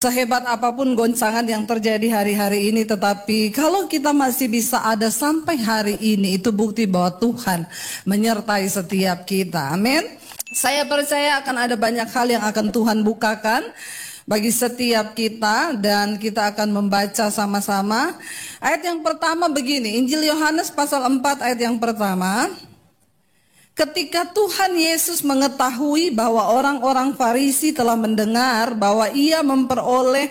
Sehebat apapun goncangan yang terjadi hari-hari ini, tetapi kalau kita masih bisa ada sampai hari ini, itu bukti bahwa Tuhan menyertai setiap kita. Amin. Saya percaya akan ada banyak hal yang akan Tuhan bukakan bagi setiap kita, dan kita akan membaca sama-sama. Ayat yang pertama begini, Injil Yohanes pasal 4 ayat yang pertama. Ketika Tuhan Yesus mengetahui bahwa orang-orang Farisi telah mendengar bahwa ia memperoleh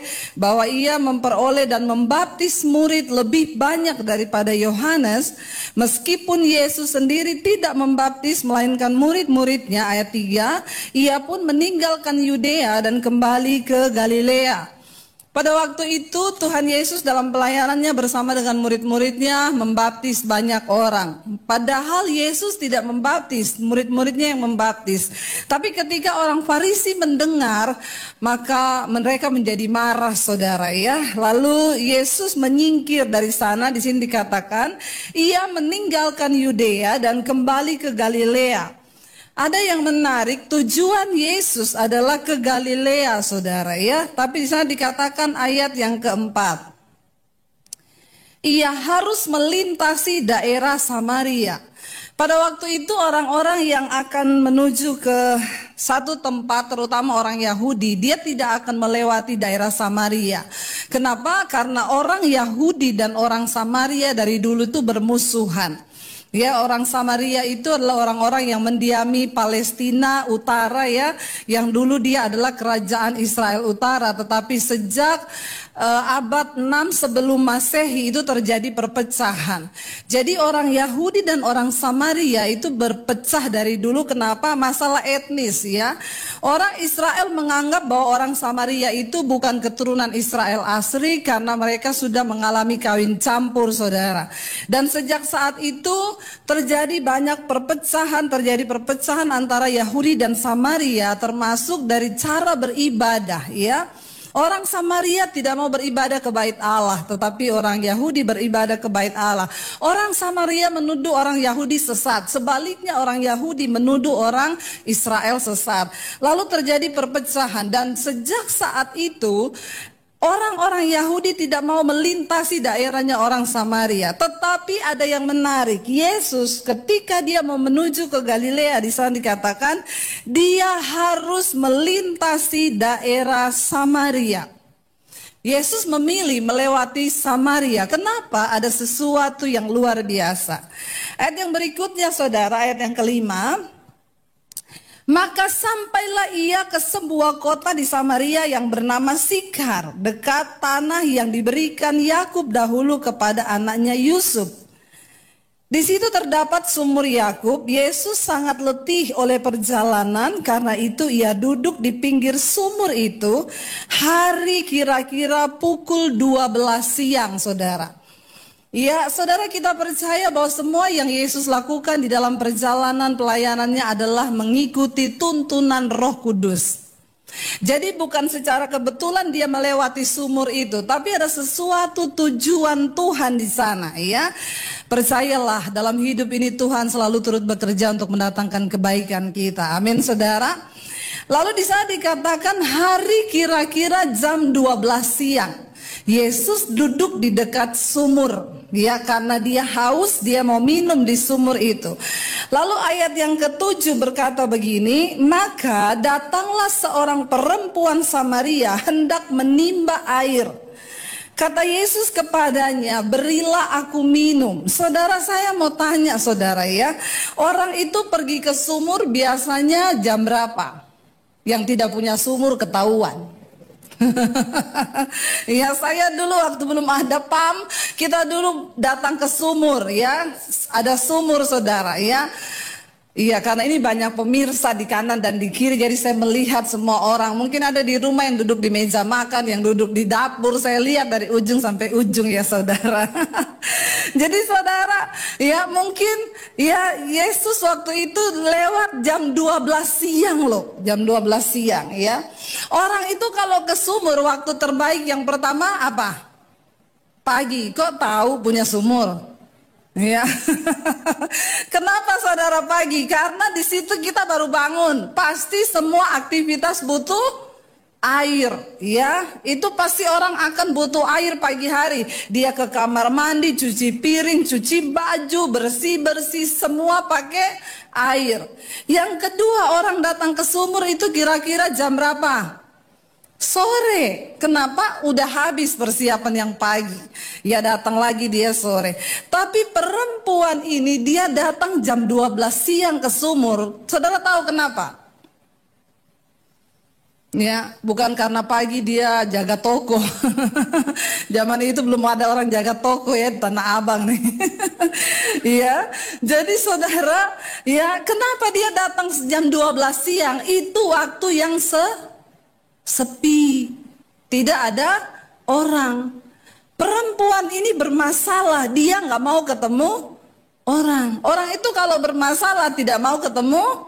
dan membaptis murid lebih banyak daripada Yohanes, meskipun Yesus sendiri tidak membaptis melainkan murid-muridnya, ayat 3, ia pun meninggalkan Yudea dan kembali ke Galilea. Pada waktu itu Tuhan Yesus dalam pelayanannya bersama dengan murid-muridnya membaptis banyak orang. Padahal Yesus tidak membaptis, murid-muridnya yang membaptis. Tapi ketika orang Farisi mendengar, maka mereka menjadi marah, saudara ya. Lalu Yesus menyingkir dari sana. Di sini dikatakan ia meninggalkan Yudea dan kembali ke Galilea. Ada yang menarik, tujuan Yesus adalah ke Galilea, saudara ya. Tapi di sana dikatakan ayat yang keempat, ia harus melintasi daerah Samaria. Pada waktu itu orang-orang yang akan menuju ke satu tempat, terutama orang Yahudi, dia tidak akan melewati daerah Samaria. Kenapa? Karena orang Yahudi dan orang Samaria dari dulu itu bermusuhan. Ya, orang Samaria itu adalah orang-orang yang mendiami Palestina Utara ya, yang dulu dia adalah kerajaan Israel Utara, tetapi sejak abad 6 sebelum Masehi itu terjadi perpecahan. Jadi orang Yahudi dan orang Samaria itu berpecah dari dulu. Kenapa? Masalah etnis ya. Orang Israel menganggap bahwa orang Samaria itu bukan keturunan Israel asli karena mereka sudah mengalami kawin campur, saudara. Dan sejak saat itu terjadi banyak perpecahan, antara Yahudi dan Samaria, termasuk dari cara beribadah ya. Orang Samaria tidak mau beribadah ke bait Allah, tetapi orang Yahudi beribadah ke bait Allah. Orang Samaria menuduh orang Yahudi sesat, sebaliknya orang Yahudi menuduh orang Israel sesat. Lalu terjadi perpecahan, dan sejak saat itu orang-orang Yahudi tidak mau melintasi daerahnya orang Samaria. Tetapi ada yang menarik, Yesus ketika dia mau menuju ke Galilea, di sana dikatakan dia harus melintasi daerah Samaria. Yesus memilih melewati Samaria. Kenapa? Ada sesuatu yang luar biasa. Ayat yang berikutnya, saudara, ayat yang kelima. Maka sampailah ia ke sebuah kota di Samaria yang bernama Sikhar, dekat tanah yang diberikan Yakub dahulu kepada anaknya Yusuf. Di situ terdapat sumur Yakub. Yesus sangat letih oleh perjalanan, karena itu ia duduk di pinggir sumur itu. Hari kira-kira pukul 12 siang, saudara. Ya, saudara, kita percaya bahwa semua yang Yesus lakukan di dalam perjalanan pelayanannya adalah mengikuti tuntunan Roh Kudus. Jadi bukan secara kebetulan dia melewati sumur itu, tapi ada sesuatu tujuan Tuhan di sana ya. Percayalah, dalam hidup ini Tuhan selalu turut bekerja untuk mendatangkan kebaikan kita. Amin, saudara. Lalu di sana dikatakan hari kira-kira jam 12 siang. Yesus duduk di dekat sumur. Ya, karena dia haus, dia mau minum di sumur itu. Lalu ayat yang ke-7 berkata begini, maka datanglah seorang perempuan Samaria hendak menimba air. Kata Yesus kepadanya, berilah aku minum. Saudara, saya mau tanya saudara ya, orang itu pergi ke sumur biasanya jam berapa? Yang tidak punya sumur ketahuan. Ya, saya dulu waktu belum ada PAM, kita dulu datang ke sumur ya. Ada sumur, saudara ya. Iya, karena ini banyak pemirsa di kanan dan di kiri, jadi saya melihat semua orang. Mungkin ada di rumah yang duduk di meja makan, yang duduk di dapur. Saya lihat dari ujung sampai ujung ya, saudara. Jadi saudara, ya mungkin ya Yesus waktu itu lewat jam 12 siang loh. Jam 12 siang ya. Orang itu kalau ke sumur, waktu terbaik yang pertama apa? Pagi. Kok tahu punya sumur? Ya. Kenapa saudara pagi? Karena di situ kita baru bangun. Pasti semua aktivitas butuh air, ya. Itu pasti orang akan butuh air pagi hari. Dia ke kamar mandi, cuci piring, cuci baju, bersih-bersih, semua pakai air. Yang kedua, orang datang ke sumur itu kira-kira jam berapa? Sore. Kenapa? Udah habis persiapan yang pagi. Ya datang lagi dia sore. Tapi perempuan ini dia datang jam 12 siang ke sumur. Saudara tahu kenapa? Ya, bukan karena pagi dia jaga toko. Zaman itu belum ada orang jaga toko ya, Tanah Abang nih. Ya, jadi saudara, ya kenapa dia datang jam 12 siang? Itu waktu yang sepi, tidak ada orang. Perempuan ini bermasalah, dia nggak mau ketemu orang. Orang itu kalau bermasalah tidak mau ketemu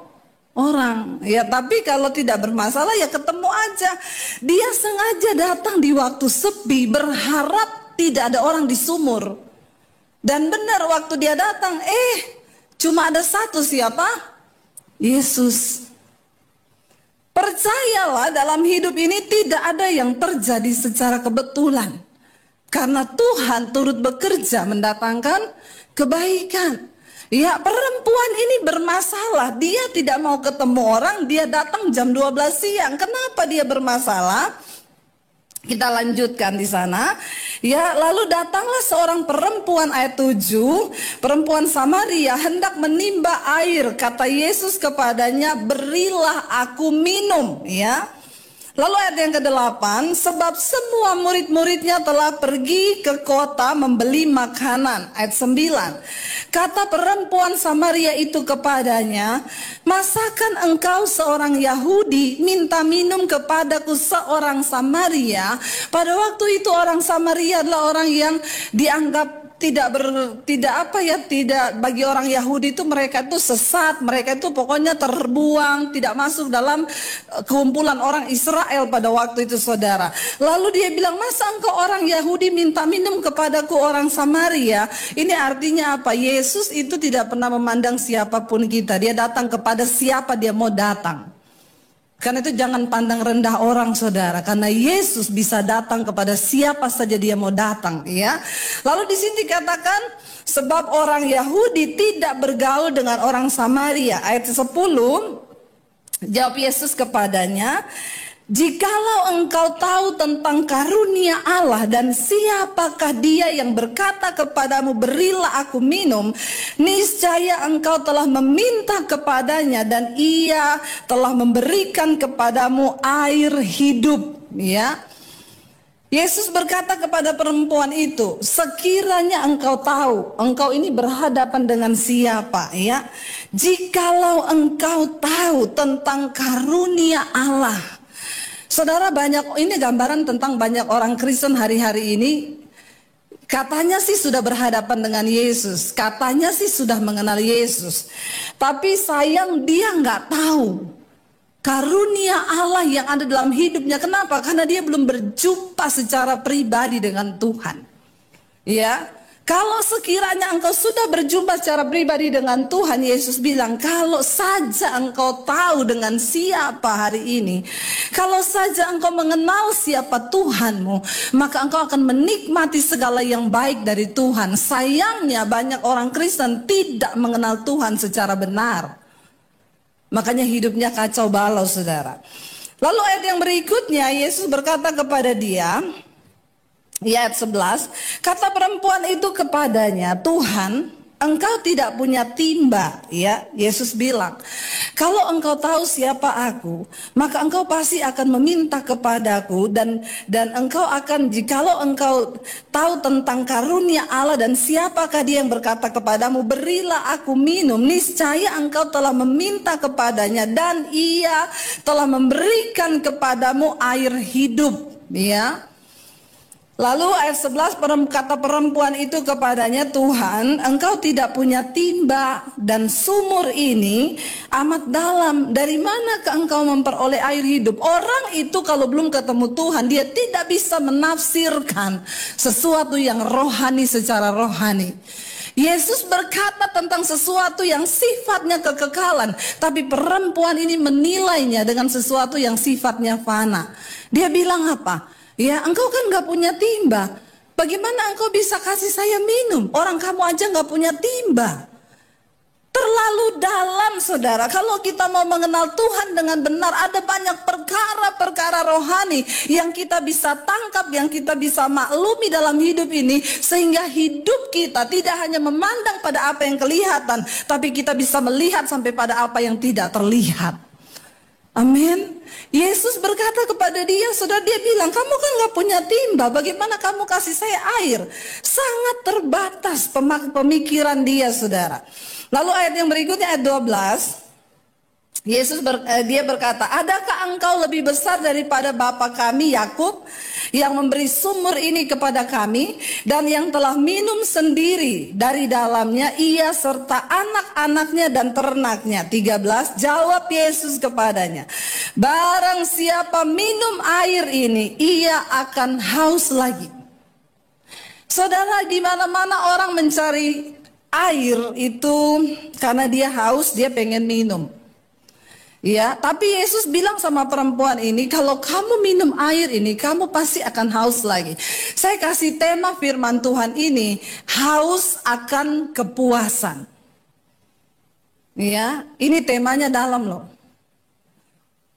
orang, ya. Tapi kalau tidak bermasalah ya ketemu aja. Dia sengaja datang di waktu sepi, berharap tidak ada orang di sumur. Dan benar waktu dia datang, cuma ada satu, siapa? Yesus. Percayalah, dalam hidup ini tidak ada yang terjadi secara kebetulan. Karena Tuhan turut bekerja mendatangkan kebaikan. Ya, perempuan ini bermasalah. Dia tidak mau ketemu orang, dia datang jam 12 siang. Kenapa dia bermasalah? Kita lanjutkan di sana. Ya, lalu datanglah seorang perempuan, ayat 7, perempuan Samaria hendak menimba air. Kata Yesus kepadanya, "Berilah aku minum." Ya. Lalu ayat yang ke-8, sebab semua murid-muridnya telah pergi ke kota membeli makanan. Ayat 9, kata perempuan Samaria itu kepadanya, "Masakan engkau seorang Yahudi minta minum kepadaku seorang Samaria?" Pada waktu itu orang Samaria adalah orang yang dianggap tidak bagi orang Yahudi itu mereka itu sesat, mereka itu pokoknya terbuang, tidak masuk dalam kumpulan orang Israel pada waktu itu, saudara. Lalu dia bilang, "Masa engkau orang Yahudi minta minum kepadaku orang Samaria?" Ini artinya apa? Yesus itu tidak pernah memandang siapapun kita. Dia datang kepada siapa dia mau datang. Karena itu jangan pandang rendah orang, saudara. Karena Yesus bisa datang kepada siapa saja dia mau datang, ya. Lalu di sini dikatakan, sebab orang Yahudi tidak bergaul dengan orang Samaria. Ayat 10, jawab Yesus kepadanya, "Jikalau engkau tahu tentang karunia Allah dan siapakah dia yang berkata kepadamu, 'Berilah aku minum,' niscaya engkau telah meminta kepadanya dan ia telah memberikan kepadamu air hidup." Ya. Yesus berkata kepada perempuan itu, sekiranya engkau tahu, engkau ini berhadapan dengan siapa, ya. Jikalau engkau tahu tentang karunia Allah. Saudara, ini gambaran tentang banyak orang Kristen hari-hari ini. Katanya sih sudah berhadapan dengan Yesus, katanya sih sudah mengenal Yesus, tapi sayang dia nggak tahu karunia Allah yang ada dalam hidupnya. Kenapa? Karena dia belum berjumpa secara pribadi dengan Tuhan. Ya. Kalau sekiranya engkau sudah berjumpa secara pribadi dengan Tuhan, Yesus bilang, kalau saja engkau tahu dengan siapa hari ini, kalau saja engkau mengenal siapa Tuhanmu, maka engkau akan menikmati segala yang baik dari Tuhan. Sayangnya banyak orang Kristen tidak mengenal Tuhan secara benar. Makanya hidupnya kacau balau, saudara. Lalu ayat yang berikutnya, Yesus berkata kepada dia, ayat 11, kata perempuan itu kepadanya, "Tuhan, engkau tidak punya timba." Ya, Yesus bilang, "Kalau engkau tahu siapa aku, maka engkau pasti akan meminta kepadaku dan engkau akan, jikalau engkau tahu tentang karunia Allah dan siapakah dia yang berkata kepadamu, 'Berilah aku minum,' niscaya engkau telah meminta kepadanya dan ia telah memberikan kepadamu air hidup." Ya. Lalu ayat 11, kata perempuan itu kepadanya, "Tuhan, engkau tidak punya timba dan sumur ini amat dalam. Dari manakah engkau memperoleh air hidup?" Orang itu kalau belum ketemu Tuhan, dia tidak bisa menafsirkan sesuatu yang rohani secara rohani. Yesus berkata tentang sesuatu yang sifatnya kekekalan, tapi perempuan ini menilainya dengan sesuatu yang sifatnya fana. Dia bilang apa? Ya, engkau kan gak punya timba. Bagaimana engkau bisa kasih saya minum? Orang kamu aja gak punya timba. Terlalu dalam, saudara. Kalau kita mau mengenal Tuhan dengan benar, ada banyak perkara-perkara rohani yang kita bisa tangkap, yang kita bisa maklumi dalam hidup ini, sehingga hidup kita tidak hanya memandang pada apa yang kelihatan, tapi kita bisa melihat sampai pada apa yang tidak terlihat. Amin. Yesus berkata kepada dia, saudara, dia bilang, kamu kan gak punya timba, bagaimana kamu kasih saya air? Sangat terbatas pemikiran dia, saudara. Lalu ayat yang berikutnya, ayat 12, dia berkata, adakah engkau lebih besar daripada bapa kami Yakub yang memberi sumur ini kepada kami, dan yang telah minum sendiri dari dalamnya, ia serta anak-anaknya dan ternaknya? 13, jawab Yesus kepadanya, barang siapa minum air ini, ia akan haus lagi. Saudara, di mana-mana orang mencari air itu karena dia haus, dia pengen minum. Ya, tapi Yesus bilang sama perempuan ini, kalau kamu minum air ini, kamu pasti akan haus lagi. Saya kasih tema firman Tuhan ini, haus akan kepuasan. Ya, ini temanya dalam loh.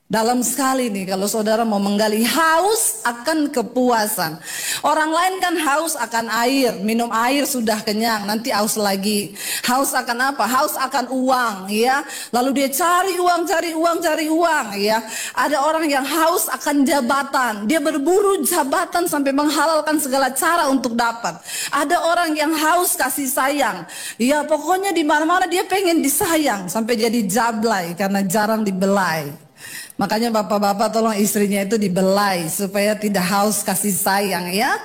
Dalam sekali nih kalau saudara mau menggali, haus akan kepuasan. Orang lain kan haus akan air, minum air sudah kenyang, nanti haus lagi. Haus akan apa? Haus akan uang, ya. Lalu dia cari uang, ya. Ada orang yang haus akan jabatan, dia berburu jabatan sampai menghalalkan segala cara untuk dapat. Ada orang yang haus kasih sayang, ya pokoknya di mana-mana dia pengen disayang sampai jadi jablay karena jarang dibelai. Makanya bapak-bapak tolong istrinya itu dibelai supaya tidak haus kasih sayang, ya.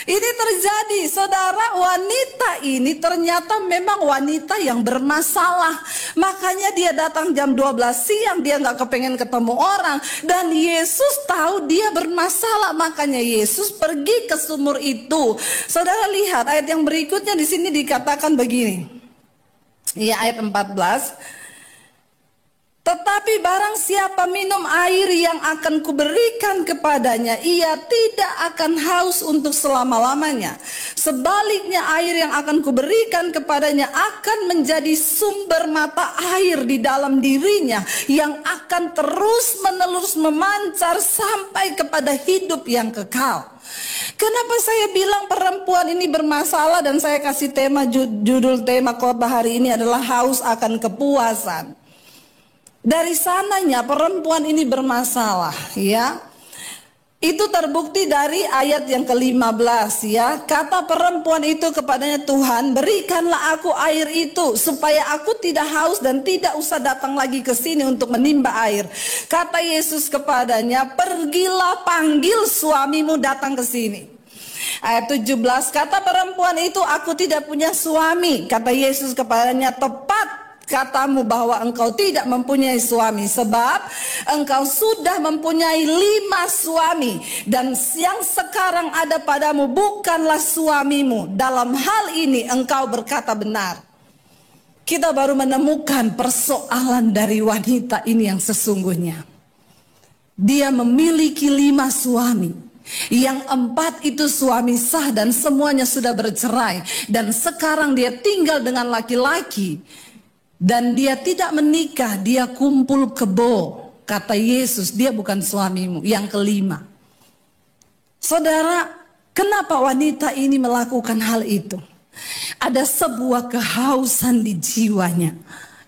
Ini terjadi, saudara. Wanita ini ternyata memang wanita yang bermasalah. Makanya dia datang jam 12 siang, dia gak kepengen ketemu orang. Dan Yesus tahu dia bermasalah, makanya Yesus pergi ke sumur itu. Saudara lihat ayat yang berikutnya, di sini dikatakan begini. Ya, ayat 14. Tetapi barang siapa minum air yang akan kuberikan kepadanya, ia tidak akan haus untuk selama-lamanya. Sebaliknya air yang akan kuberikan kepadanya akan menjadi sumber mata air di dalam dirinya, yang akan terus-menerus memancar sampai kepada hidup yang kekal. Kenapa saya bilang perempuan ini bermasalah, dan saya kasih tema, judul tema khotbah hari ini adalah haus akan kepuasan. Dari sananya perempuan ini bermasalah, ya. Itu terbukti dari ayat yang ke-15, ya. Kata perempuan itu kepadanya, Tuhan, berikanlah aku air itu supaya aku tidak haus dan tidak usah datang lagi ke sini untuk menimba air. Kata Yesus kepadanya, pergilah panggil suamimu datang ke sini. Ayat 17, kata perempuan itu, aku tidak punya suami. Kata Yesus kepadanya, tepat katamu bahwa engkau tidak mempunyai suami, sebab engkau sudah mempunyai 5 suami, dan yang sekarang ada padamu bukanlah suamimu. Dalam hal ini engkau berkata benar. Kita baru menemukan persoalan dari wanita ini yang sesungguhnya. Dia memiliki 5 suami, yang 4 itu suami sah dan semuanya sudah bercerai, dan sekarang dia tinggal dengan laki-laki. Dan dia tidak menikah, dia kumpul kebo. Kata Yesus, dia bukan suamimu. Yang kelima, saudara, kenapa wanita ini melakukan hal itu? Ada sebuah kehausan di jiwanya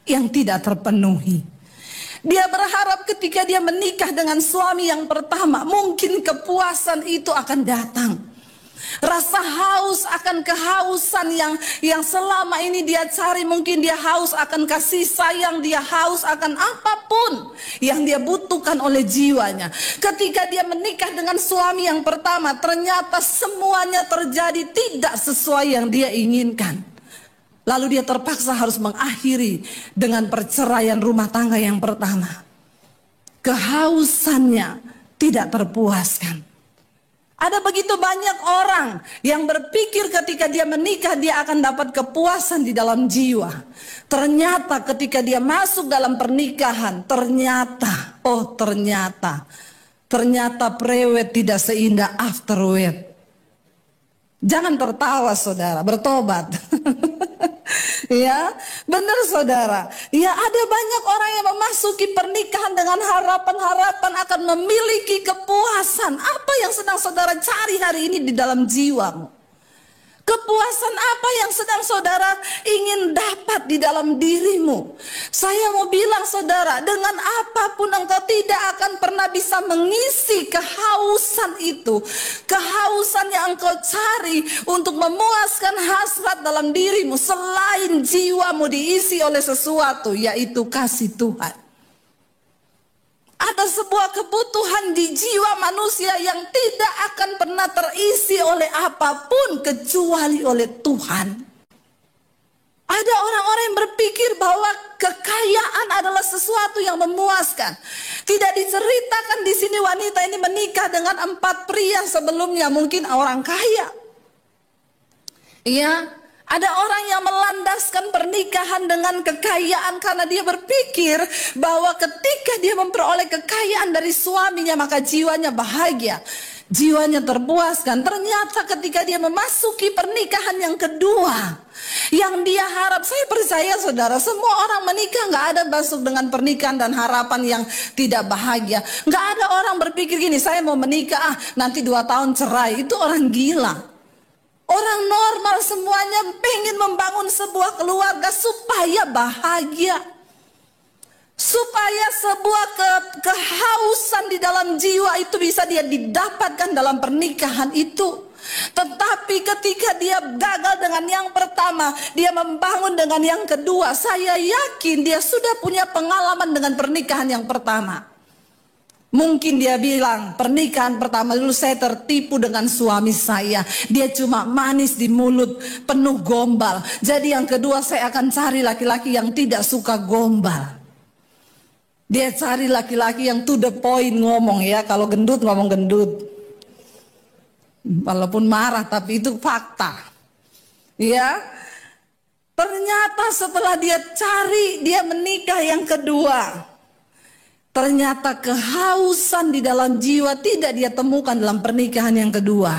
yang tidak terpenuhi. Dia berharap ketika dia menikah dengan suami yang pertama, mungkin kepuasan itu akan datang. Rasa haus akan kehausan yang selama ini dia cari. Mungkin dia haus akan kasih sayang, dia haus akan apapun yang dia butuhkan oleh jiwanya. Ketika dia menikah dengan suami yang pertama, ternyata semuanya terjadi tidak sesuai yang dia inginkan. Lalu dia terpaksa harus mengakhiri dengan perceraian rumah tangga yang pertama. Kehausannya tidak terpuaskan. Ada begitu banyak orang yang berpikir ketika dia menikah dia akan dapat kepuasan di dalam jiwa. Ternyata ketika dia masuk dalam pernikahan, ternyata prewed tidak seindah afterwed. Jangan tertawa saudara, bertobat. Ya, benar saudara. Ya, ada banyak orang yang memasuki pernikahan dengan harapan-harapan akan memiliki kepuasan. Apa yang sedang saudara cari hari ini di dalam jiwamu? Kepuasan apa yang sedang saudara ingin dapat di dalam dirimu? Saya mau bilang saudara, dengan apapun engkau tidak akan pernah bisa mengisi kehausan itu. Kehausan yang engkau cari untuk memuaskan hasrat dalam dirimu selain jiwamu diisi oleh sesuatu, yaitu kasih Tuhan. Ada sebuah kebutuhan di jiwa manusia yang tidak akan pernah terisi oleh apapun kecuali oleh Tuhan. Ada orang-orang yang berpikir bahwa kekayaan adalah sesuatu yang memuaskan. Tidak diceritakan di sini wanita ini menikah dengan 4 pria sebelumnya, mungkin orang kaya. Ya. Ada orang yang melandaskan pernikahan dengan kekayaan karena dia berpikir bahwa ketika dia memperoleh kekayaan dari suaminya maka jiwanya bahagia, jiwanya terpuaskan. Ternyata ketika dia memasuki pernikahan yang kedua, yang dia harap, saya percaya saudara, semua orang menikah nggak ada masuk dengan pernikahan dan harapan yang tidak bahagia. Nggak ada orang berpikir gini, saya mau menikah nanti 2 tahun cerai. Itu orang gila. Orang normal semuanya pengen membangun sebuah keluarga supaya bahagia. Supaya sebuah kehausan di dalam jiwa itu bisa dia didapatkan dalam pernikahan itu. Tetapi ketika dia gagal dengan yang pertama, dia membangun dengan yang kedua. Saya yakin dia sudah punya pengalaman dengan pernikahan yang pertama. Mungkin dia bilang, pernikahan pertama dulu saya tertipu dengan suami saya. Dia cuma manis di mulut, penuh gombal. Jadi yang kedua saya akan cari laki-laki yang tidak suka gombal. Dia cari laki-laki yang to the point ngomong ya. Kalau gendut ngomong gendut. Walaupun marah tapi itu fakta. Ya. Ternyata setelah dia cari, dia menikah yang kedua. Ternyata kehausan di dalam jiwa tidak dia temukan dalam pernikahan yang kedua.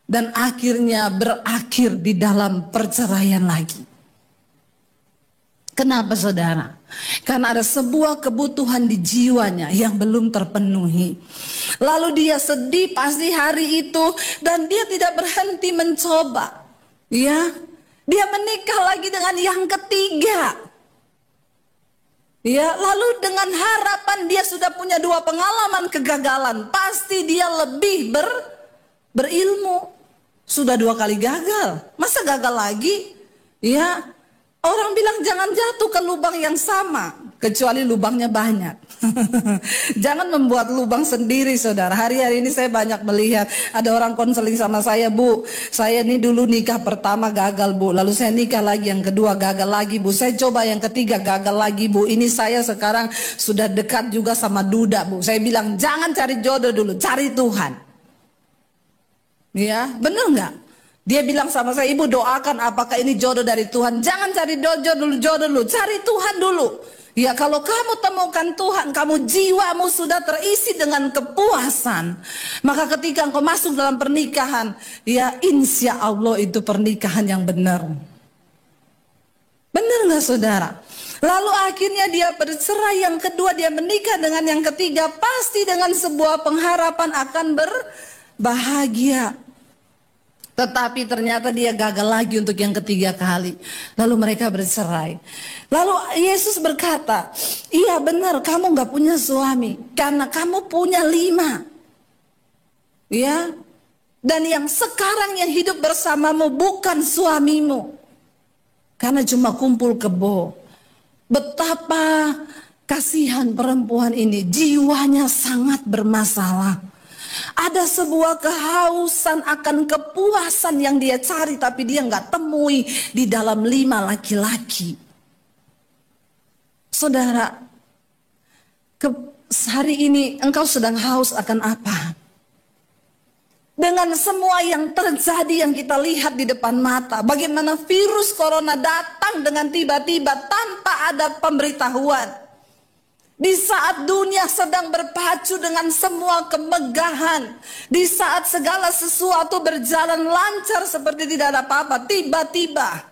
Dan akhirnya berakhir di dalam perceraian lagi. Kenapa saudara? Karena ada sebuah kebutuhan di jiwanya yang belum terpenuhi. Lalu dia sedih pasti hari itu dan dia tidak berhenti mencoba. Ya, dia menikah lagi dengan yang ketiga. Ya, lalu dengan harapan dia sudah punya 2 pengalaman kegagalan, pasti dia lebih berilmu. Sudah 2 kali gagal, masa gagal lagi? Ya, orang bilang jangan jatuh ke lubang yang sama, kecuali lubangnya banyak. Jangan membuat lubang sendiri saudara. Hari-hari ini saya banyak melihat ada orang konseling sama saya, Bu, saya ini dulu nikah pertama gagal Bu, lalu saya nikah lagi yang kedua gagal lagi Bu, saya coba yang ketiga gagal lagi Bu, ini saya sekarang sudah dekat juga sama duda Bu. Saya bilang jangan cari jodoh dulu, cari Tuhan. Ya, bener nggak? Dia bilang sama saya, Ibu doakan apakah ini jodoh dari Tuhan. Jangan cari jodoh dulu, cari Tuhan dulu. Ya, kalau kamu temukan Tuhan, kamu jiwamu sudah terisi dengan kepuasan, maka ketika engkau masuk dalam pernikahan, ya insya Allah itu pernikahan yang benar. Benar nggak saudara? Lalu akhirnya dia bercerai yang kedua, dia menikah dengan yang ketiga, pasti dengan sebuah pengharapan akan berbahagia. Tetapi ternyata dia gagal lagi untuk yang ketiga kali. Lalu mereka bercerai. Lalu Yesus berkata, iya benar kamu gak punya suami. Karena kamu punya 5. Ya. Dan yang sekarang yang hidup bersamamu bukan suamimu. Karena cuma kumpul kebo. Betapa kasihan perempuan ini. Jiwanya sangat bermasalah. Ada sebuah kehausan akan kepuasan yang dia cari tapi dia nggak temui di dalam 5 laki-laki. Saudara, hari ini engkau sedang haus akan apa? Dengan semua yang terjadi yang kita lihat di depan mata, bagaimana virus corona datang dengan tiba-tiba tanpa ada pemberitahuan. Di saat dunia sedang berpacu dengan semua kemegahan, di saat segala sesuatu berjalan lancar seperti tidak ada apa-apa, tiba-tiba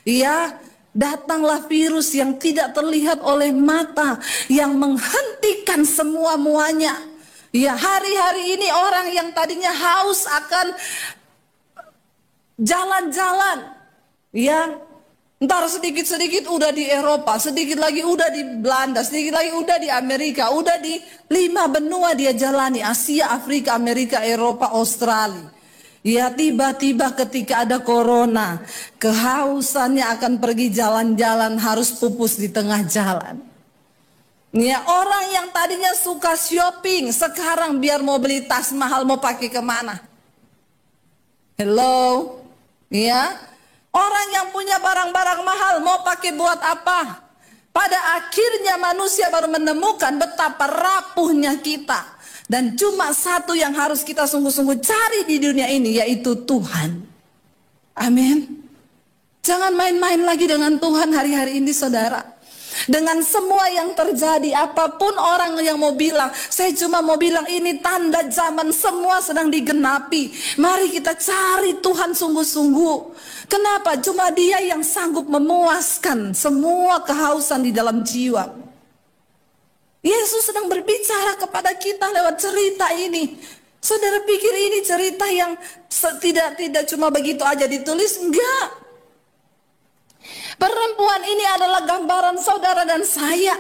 ya datanglah virus yang tidak terlihat oleh mata, yang menghentikan semua-muanya. Ya, hari-hari ini orang yang tadinya haus akan jalan-jalan, ya, ntar sedikit-sedikit udah di Eropa, sedikit lagi udah di Belanda, sedikit lagi udah di Amerika, udah di 5 benua dia jalani, Asia, Afrika, Amerika, Eropa, Australia. Ya, tiba-tiba ketika ada corona, kehausannya akan pergi jalan-jalan, harus pupus di tengah jalan. Ya, orang yang tadinya suka shopping, sekarang biar mau beli tas mahal mau pakai kemana? Hello, ya, orang yang punya barang-barang mahal mau pakai buat apa? Pada akhirnya manusia baru menemukan betapa rapuhnya kita. Dan cuma satu yang harus kita sungguh-sungguh cari di dunia ini, yaitu Tuhan. Amin. Jangan main-main lagi dengan Tuhan hari-hari ini, saudara. Dengan semua yang terjadi, apapun orang yang mau bilang, saya cuma mau bilang ini tanda zaman, semua sedang digenapi. Mari kita cari Tuhan sungguh-sungguh. Kenapa? Cuma Dia yang sanggup memuaskan semua kehausan di dalam jiwa. Yesus sedang berbicara kepada kita lewat cerita ini. Saudara pikir ini cerita yang tidak cuma begitu aja ditulis? Enggak. Perempuan ini adalah gambaran saudara dan saya.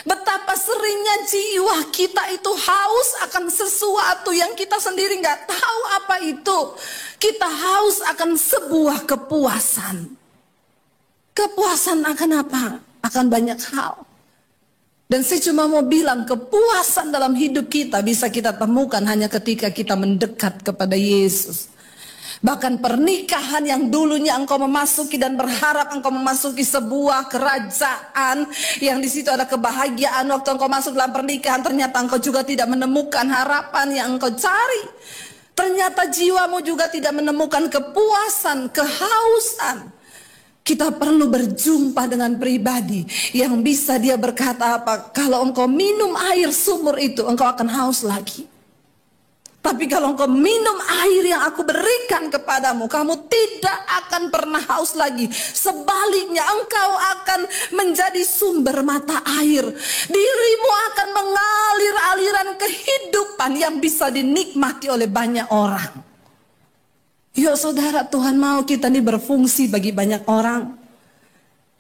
Betapa seringnya jiwa kita itu haus akan sesuatu yang kita sendiri nggak tahu apa itu. Kita haus akan sebuah kepuasan. Kepuasan akan apa? Akan banyak hal. Dan saya cuma mau bilang, kepuasan dalam hidup kita bisa kita temukan hanya ketika kita mendekat kepada Yesus. Bahkan pernikahan yang dulunya engkau memasuki dan berharap engkau memasuki sebuah kerajaan yang di situ ada kebahagiaan, waktu engkau masuk dalam pernikahan ternyata engkau juga tidak menemukan harapan yang engkau cari. Ternyata jiwamu juga tidak menemukan kepuasan, kehausan. Kita perlu berjumpa dengan pribadi yang bisa dia berkata apa? Kalau engkau minum air sumur itu, engkau akan haus lagi. Tapi kalau engkau minum air yang aku berikan kepadamu, kamu tidak akan pernah haus lagi. Sebaliknya engkau akan menjadi sumber mata air. Dirimu akan mengalir aliran kehidupan yang bisa dinikmati oleh banyak orang. Yuk saudara, Tuhan mau kita ini berfungsi bagi banyak orang.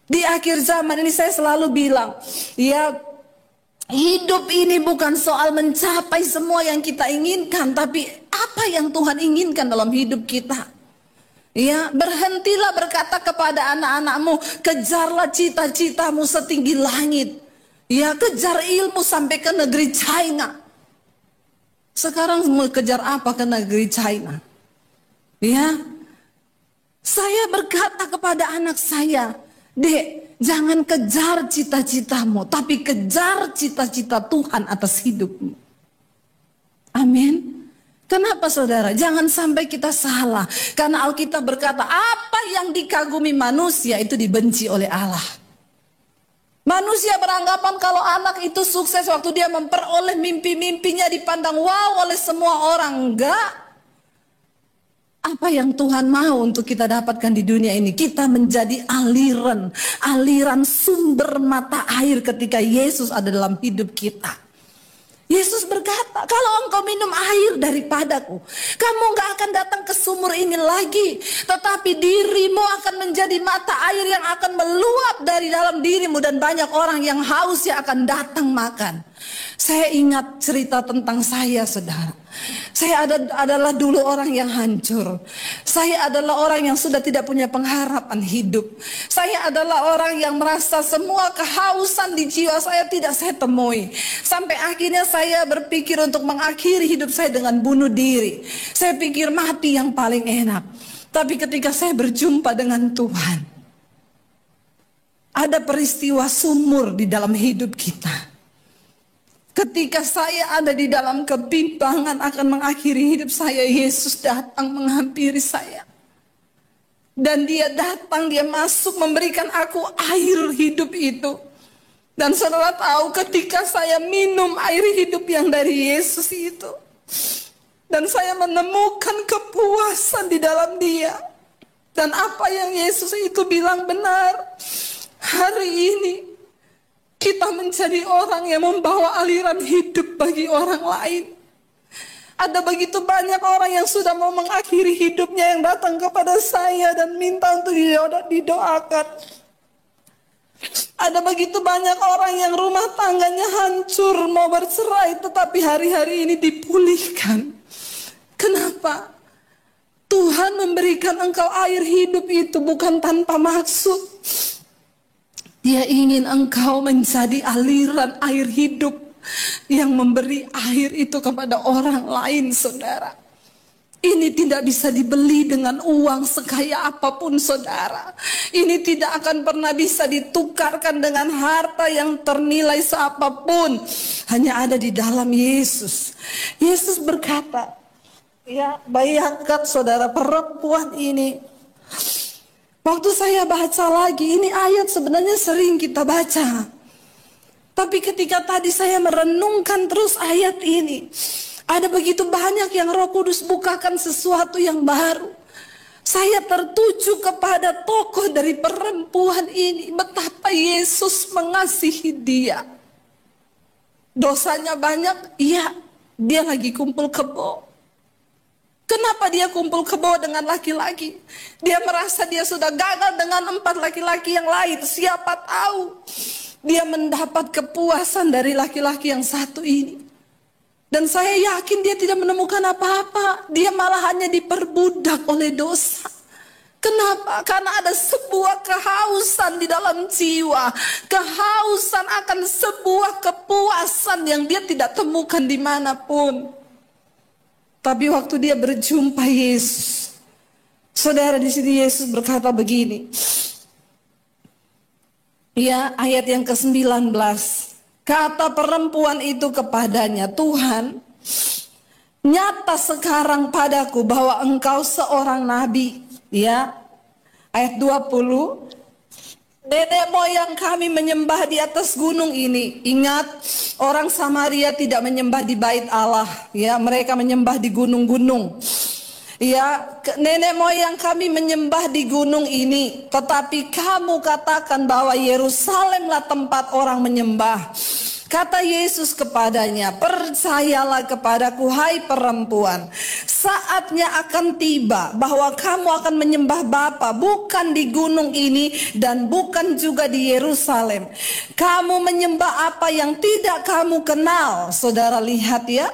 Di akhir zaman ini saya selalu bilang, ya, hidup ini bukan soal mencapai semua yang kita inginkan, tapi apa yang Tuhan inginkan dalam hidup kita. Ya, berhentilah berkata kepada anak-anakmu, kejarlah cita-citamu setinggi langit. Ya, kejar ilmu sampai ke negeri China. Sekarang mau kejar apa ke negeri China? Ya, saya berkata kepada anak saya, Dek, jangan kejar cita-citamu, tapi kejar cita-cita Tuhan atas hidupmu. Amin. Kenapa saudara? Jangan sampai kita salah. Karena Alkitab berkata, apa yang dikagumi manusia itu dibenci oleh Allah. Manusia beranggapan kalau anak itu sukses waktu dia memperoleh mimpi-mimpinya dipandang wow oleh semua orang. Enggak. Apa yang Tuhan mau untuk kita dapatkan di dunia ini? Kita menjadi aliran sumber mata air ketika Yesus ada dalam hidup kita. Yesus berkata, kalau engkau minum air daripadaku, kamu gak akan datang ke sumur ini lagi. Tetapi dirimu akan menjadi mata air yang akan meluap dari dalam dirimu. Dan banyak orang yang haus yang akan datang makan. Saya ingat cerita tentang saya, saudara. Saya adalah dulu orang yang hancur. Saya adalah orang yang sudah tidak punya pengharapan hidup. Saya adalah orang yang merasa semua kehausan di jiwa saya tidak saya temui. Sampai akhirnya saya berpikir untuk mengakhiri hidup saya dengan bunuh diri. Saya pikir mati yang paling enak. Tapi ketika saya berjumpa dengan Tuhan, ada peristiwa sumur di dalam hidup kita. Ketika saya ada di dalam kebimbangan akan mengakhiri hidup saya, Yesus datang menghampiri saya. Dan dia datang, dia masuk memberikan aku air hidup itu. Dan saudara tahu ketika saya minum air hidup yang dari Yesus itu, dan saya menemukan kepuasan di dalam dia. Dan apa yang Yesus itu bilang benar. Hari ini kita menjadi orang yang membawa aliran hidup bagi orang lain. Ada begitu banyak orang yang sudah mau mengakhiri hidupnya yang datang kepada saya dan minta untuk didoakan. Ada begitu banyak orang yang rumah tangganya hancur, mau bercerai, tetapi hari-hari ini dipulihkan. Kenapa? Tuhan memberikan engkau air hidup itu bukan tanpa maksud. Dia ingin engkau menjadi aliran air hidup yang memberi air itu kepada orang lain, saudara. Ini tidak bisa dibeli dengan uang sekaya apapun, saudara. Ini tidak akan pernah bisa ditukarkan dengan harta yang ternilai seapapun. Hanya ada di dalam Yesus. Yesus berkata, ya, bayangkan saudara, perempuan ini. Waktu saya baca lagi, ini ayat sebenarnya sering kita baca. Tapi ketika tadi saya merenungkan terus ayat ini, ada begitu banyak yang Roh Kudus bukakan sesuatu yang baru. Saya tertuju kepada tokoh dari perempuan ini, betapa Yesus mengasihi dia. Dosanya banyak, iya, dia lagi kumpul kebo. Kenapa dia kumpul kebo dengan laki-laki? Dia merasa dia sudah gagal dengan 4 laki-laki yang lain. Siapa tahu dia mendapat kepuasan dari laki-laki yang satu ini. Dan saya yakin dia tidak menemukan apa-apa. Dia malah hanya diperbudak oleh dosa. Kenapa? Karena ada sebuah kehausan di dalam jiwa. Kehausan akan sebuah kepuasan yang dia tidak temukan dimanapun. Tapi waktu dia berjumpa Yesus, saudara, di sini Yesus berkata begini. Ya, ayat yang ke-19. Kata perempuan itu kepadanya, Tuhan, nyata sekarang padaku bahwa engkau seorang nabi. Ya, ayat 20. Nenek moyang kami menyembah di atas gunung ini. Ingat, orang Samaria tidak menyembah di bait Allah. Ya, mereka menyembah di gunung-gunung. Ya, nenek moyang kami menyembah di gunung ini. Tetapi kamu katakan bahwa Yerusalemlah tempat orang menyembah. Kata Yesus kepadanya, percayalah kepadaku, hai perempuan. Saatnya akan tiba bahwa kamu akan menyembah Bapa, bukan di gunung ini dan bukan juga di Yerusalem. Kamu menyembah apa yang tidak kamu kenal. Saudara lihat ya.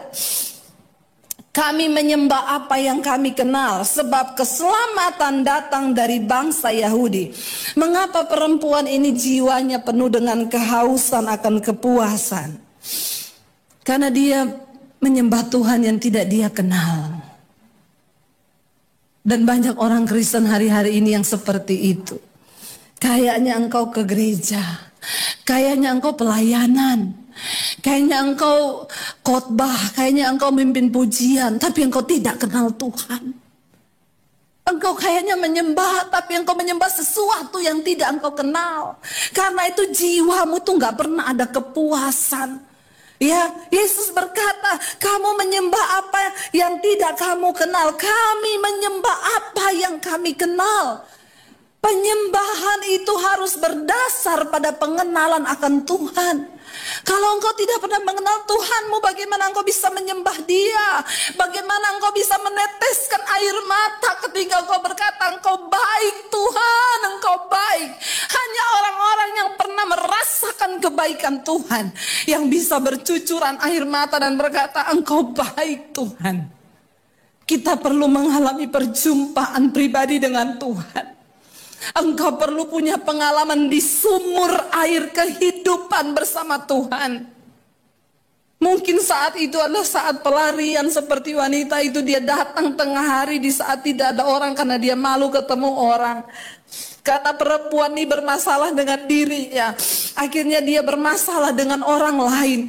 Kami menyembah apa yang kami kenal, sebab keselamatan datang dari bangsa Yahudi. Mengapa perempuan ini jiwanya penuh dengan kehausan akan kepuasan? Karena dia menyembah Tuhan yang tidak dia kenal. Dan banyak orang Kristen hari-hari ini yang seperti itu. Kayaknya engkau ke gereja, kayaknya engkau pelayanan, kayaknya engkau khotbah, kayaknya engkau mimpin pujian, tapi engkau tidak kenal Tuhan. Engkau kayaknya menyembah, tapi engkau menyembah sesuatu yang tidak engkau kenal. Karena itu jiwamu tuh gak pernah ada kepuasan. Ya, Yesus berkata, kamu menyembah apa yang tidak kamu kenal. Kami menyembah apa yang kami kenal. Penyembahan itu harus berdasar pada pengenalan akan Tuhan. Kalau engkau tidak pernah mengenal Tuhanmu, bagaimana engkau bisa menyembah Dia? Bagaimana engkau bisa meneteskan air mata ketika engkau berkata, engkau baik Tuhan, engkau baik. Hanya orang-orang yang pernah merasakan kebaikan Tuhan yang bisa bercucuran air mata dan berkata, engkau baik Tuhan. Kita perlu mengalami perjumpaan pribadi dengan Tuhan. Engkau perlu punya pengalaman di sumur air kehidupan bersama Tuhan. Mungkin saat itu adalah saat pelarian seperti wanita itu. Dia datang tengah hari di saat tidak ada orang karena dia malu ketemu orang. Karena perempuan ini bermasalah dengan dirinya, akhirnya dia bermasalah dengan orang lain.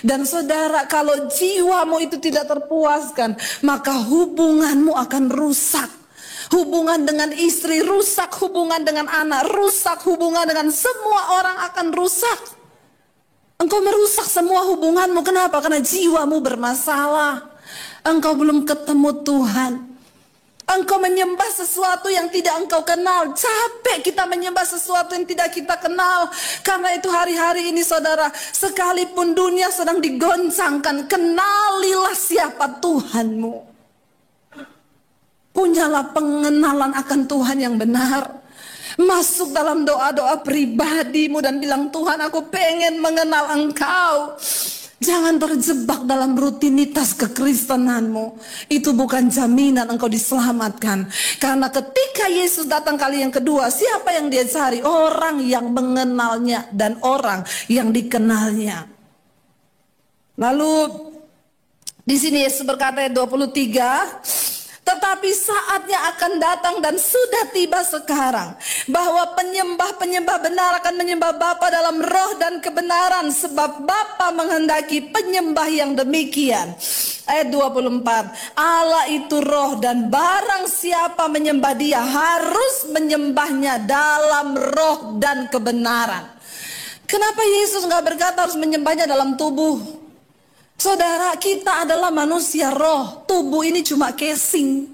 Dan saudara, kalau jiwamu itu tidak terpuaskan, maka hubunganmu akan rusak. Hubungan dengan istri rusak, hubungan dengan anak rusak, hubungan dengan semua orang akan rusak. Engkau merusak semua hubunganmu. Kenapa? Karena jiwamu bermasalah. Engkau belum ketemu Tuhan. Engkau menyembah sesuatu yang tidak engkau kenal. Capek kita menyembah sesuatu yang tidak kita kenal. Karena itu hari-hari ini saudara, sekalipun dunia sedang digoncangkan, kenalilah siapa Tuhanmu. Punyalah pengenalan akan Tuhan yang benar. Masuk dalam doa-doa pribadimu dan bilang, Tuhan, aku pengen mengenal Engkau. Jangan terjebak dalam rutinitas kekristenanmu. Itu bukan jaminan engkau diselamatkan. Karena ketika Yesus datang kali yang kedua, siapa yang dia cari? Orang yang mengenalnya dan orang yang dikenalnya. Lalu di sini Yesus berkata ayat 23, tetapi saatnya akan datang dan sudah tiba sekarang, bahwa penyembah-penyembah benar akan menyembah Bapa dalam roh dan kebenaran, sebab Bapa menghendaki penyembah yang demikian. Ayat 24, Allah itu roh, dan barang siapa menyembah Dia harus menyembahnya dalam roh dan kebenaran. Kenapa Yesus nggak berkata harus menyembahnya dalam tubuh? Saudara, kita adalah manusia roh. Tubuh ini cuma casing.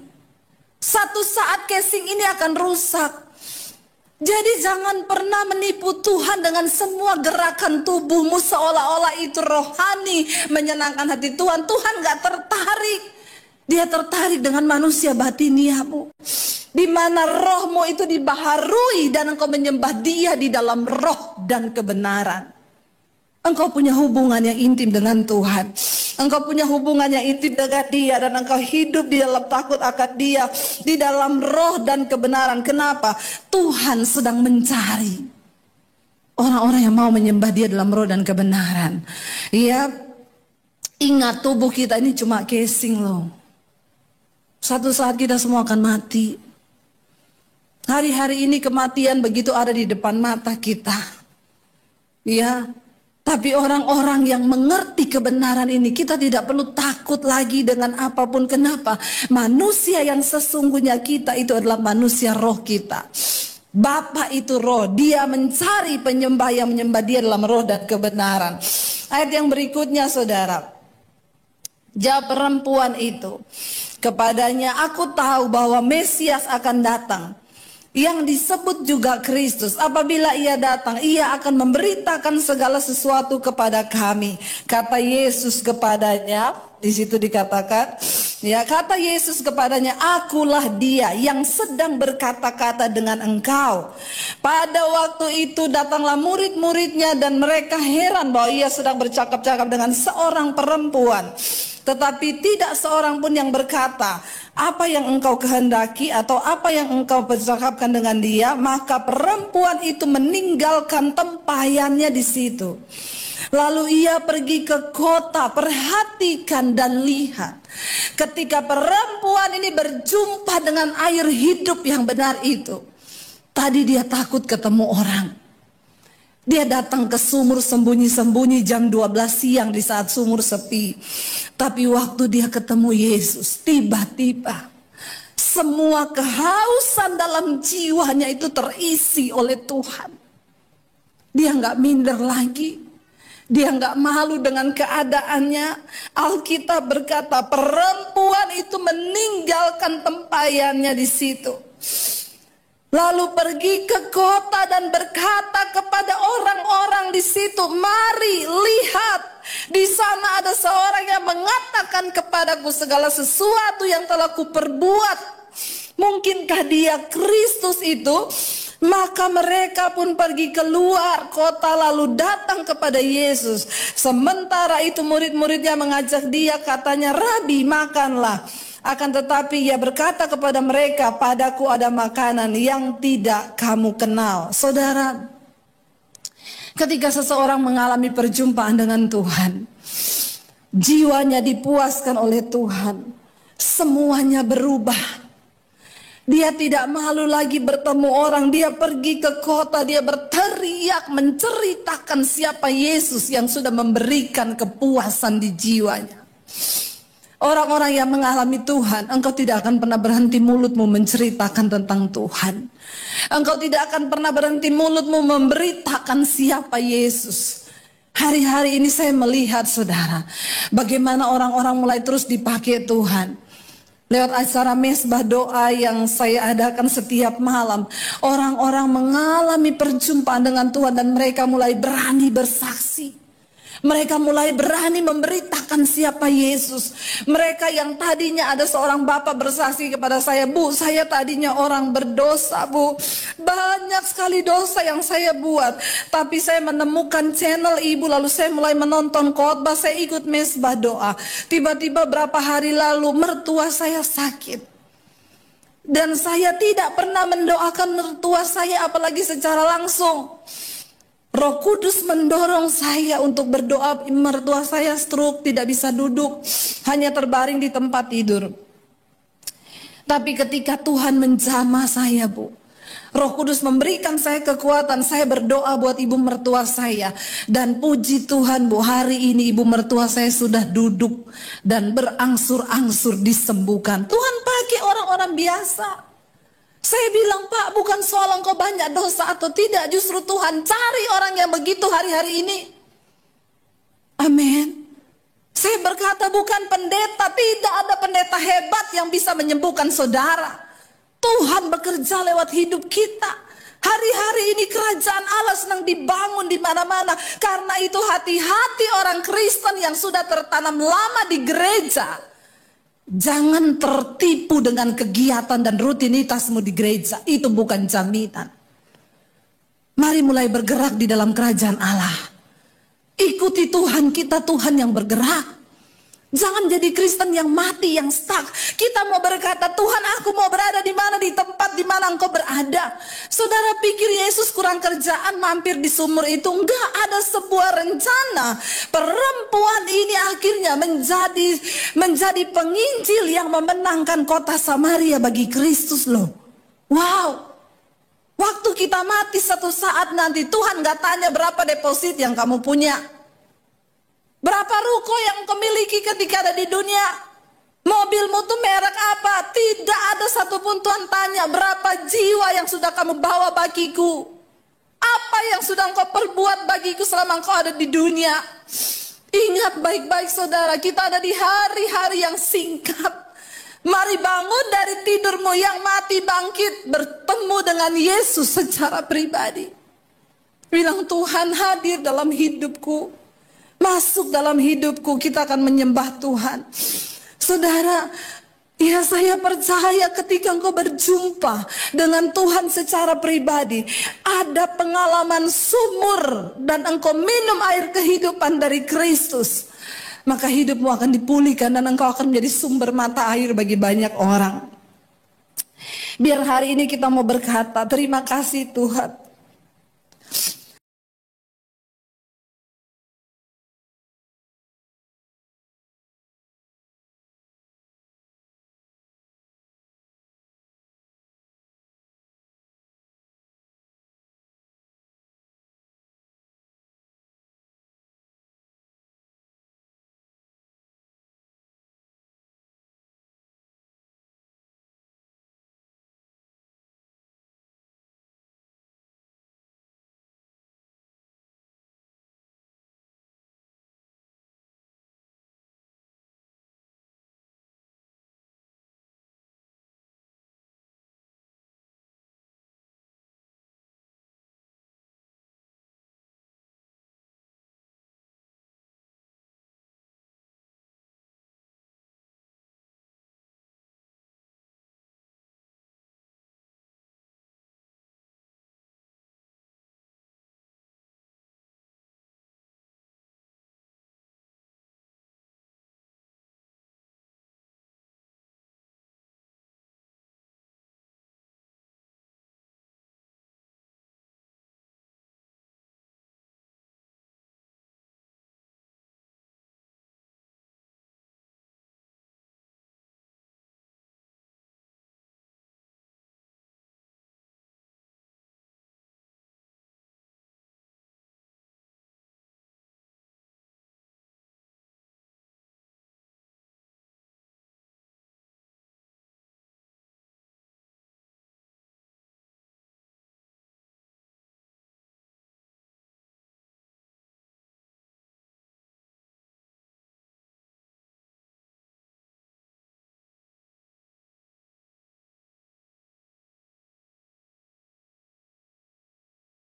Satu saat casing ini akan rusak. Jadi jangan pernah menipu Tuhan dengan semua gerakan tubuhmu seolah-olah itu rohani, menyenangkan hati Tuhan. Tuhan gak tertarik. Dia tertarik dengan manusia batiniamu, di mana rohmu itu dibaharui dan engkau menyembah Dia di dalam roh dan kebenaran. Engkau punya hubungan yang intim dengan Tuhan. Engkau punya hubungan yang intim dengan Dia, dan engkau hidup di dalam takut akan Dia, di dalam roh dan kebenaran. Kenapa? Tuhan sedang mencari orang-orang yang mau menyembah Dia dalam roh dan kebenaran. Ya, ingat, tubuh kita ini cuma casing loh. Satu saat kita semua akan mati. Hari-hari ini kematian begitu ada di depan mata kita. Ya. Tapi orang-orang yang mengerti kebenaran ini, kita tidak perlu takut lagi dengan apapun. Kenapa? Manusia yang sesungguhnya kita itu adalah manusia roh kita. Bapa itu roh, Dia mencari penyembah yang menyembah Dia dalam roh dan kebenaran. Ayat yang berikutnya saudara, jawab perempuan itu kepadanya, aku tahu bahwa Mesias akan datang, yang disebut juga Kristus. Apabila Ia datang, Ia akan memberitakan segala sesuatu kepada kami. Kata Yesus kepadanya, di situ dikatakan, ya, kata Yesus kepadanya, akulah Dia yang sedang berkata-kata dengan engkau. Pada waktu itu datanglah murid-muridnya dan mereka heran bahwa Ia sedang bercakap-cakap dengan seorang perempuan. Tetapi tidak seorang pun yang berkata, apa yang engkau kehendaki atau apa yang engkau percakapkan dengan dia. Maka perempuan itu meninggalkan tempayannya di situ. Lalu ia pergi ke kota. Perhatikan dan lihat, ketika perempuan ini berjumpa dengan air hidup yang benar itu, tadi dia takut ketemu orang. Dia datang ke sumur sembunyi-sembunyi jam 12 siang di saat sumur sepi. Tapi waktu dia ketemu Yesus, tiba-tiba semua kehausan dalam jiwanya itu terisi oleh Tuhan. Dia nggak minder lagi. Dia nggak malu dengan keadaannya. Alkitab berkata perempuan itu meninggalkan tempayannya di situ. Lalu pergi ke kota dan berkata kepada orang-orang di situ, mari lihat, di sana ada seorang yang mengatakan kepadaku segala sesuatu yang telah kuperbuat. Mungkinkah dia Kristus itu? Maka mereka pun pergi keluar kota lalu datang kepada Yesus. Sementara itu murid-muridnya mengajak dia, katanya, Rabi, makanlah. Akan tetapi ia berkata kepada mereka, padaku ada makanan yang tidak kamu kenal. Saudara, ketika seseorang mengalami perjumpaan dengan Tuhan, jiwanya dipuaskan oleh Tuhan, semuanya berubah. Dia tidak malu lagi bertemu orang. Dia pergi ke kota, dia berteriak menceritakan siapa Yesus yang sudah memberikan kepuasan di jiwanya. Orang-orang yang mengalami Tuhan, engkau tidak akan pernah berhenti mulutmu menceritakan tentang Tuhan. Engkau tidak akan pernah berhenti mulutmu memberitakan siapa Yesus. Hari-hari ini saya melihat saudara, bagaimana orang-orang mulai terus dipakai Tuhan. Lewat acara mesbah doa yang saya adakan setiap malam, orang-orang mengalami perjumpaan dengan Tuhan dan mereka mulai berani bersaksi. Mereka mulai berani memberitakan siapa Yesus. Mereka yang tadinya ada seorang bapak bersaksi kepada saya, "Bu, saya tadinya orang berdosa, Bu. Banyak sekali dosa yang saya buat. Tapi saya menemukan channel ibu, lalu saya mulai menonton khotbah, saya ikut mesbah doa. Tiba-tiba berapa hari lalu mertua saya sakit. Dan saya tidak pernah mendoakan mertua saya apalagi secara langsung. Roh Kudus mendorong saya untuk berdoa. Mertua saya stroke, tidak bisa duduk, hanya terbaring di tempat tidur. Tapi ketika Tuhan menjamah saya, Bu, Roh Kudus memberikan saya kekuatan. Saya berdoa buat ibu mertua saya. Dan puji Tuhan, Bu, hari ini ibu mertua saya sudah duduk dan berangsur-angsur disembuhkan. Tuhan pakai orang-orang biasa. Saya bilang, "Pak, bukan soal engkau banyak dosa atau tidak. Justru Tuhan cari orang yang begitu hari-hari ini." Amin. Saya berkata, bukan pendeta. Tidak ada pendeta hebat yang bisa menyembuhkan saudara. Tuhan bekerja lewat hidup kita. Hari-hari ini kerajaan Allah sedang dibangun di mana-mana. Karena itu hati-hati orang Kristen yang sudah tertanam lama di gereja. Jangan tertipu dengan kegiatan dan rutinitasmu di gereja. Itu bukan jaminan. Mari mulai bergerak di dalam kerajaan Allah. Ikuti Tuhan kita, Tuhan yang bergerak. Jangan jadi Kristen yang mati, yang stuck. Kita mau berkata, "Tuhan, aku mau berada di mana, di tempat di mana engkau berada." Saudara pikir Yesus kurang kerjaan mampir di sumur itu? Enggak, ada sebuah rencana. Perempuan ini akhirnya menjadi penginjil yang memenangkan kota Samaria bagi Kristus loh. Wow. Waktu kita mati satu saat nanti, Tuhan gak tanya berapa deposit yang kamu punya. Berapa ruko yang kau miliki ketika ada di dunia? Mobilmu tuh merek apa? Tidak ada satupun Tuhan tanya. Berapa jiwa yang sudah kamu bawa bagiku? Apa yang sudah engkau perbuat bagiku selama engkau ada di dunia? Ingat baik-baik saudara, kita ada di hari-hari yang singkat. Mari bangun dari tidurmu yang mati, bangkit, bertemu dengan Yesus secara pribadi. Bilang, "Tuhan hadir dalam hidupku. Masuk dalam hidupku, kita akan menyembah Tuhan." Saudara, ya saya percaya ketika engkau berjumpa dengan Tuhan secara pribadi, ada pengalaman sumur dan engkau minum air kehidupan dari Kristus, maka hidupmu akan dipulihkan dan engkau akan menjadi sumber mata air bagi banyak orang. Biar hari ini kita mau berkata, "Terima kasih Tuhan.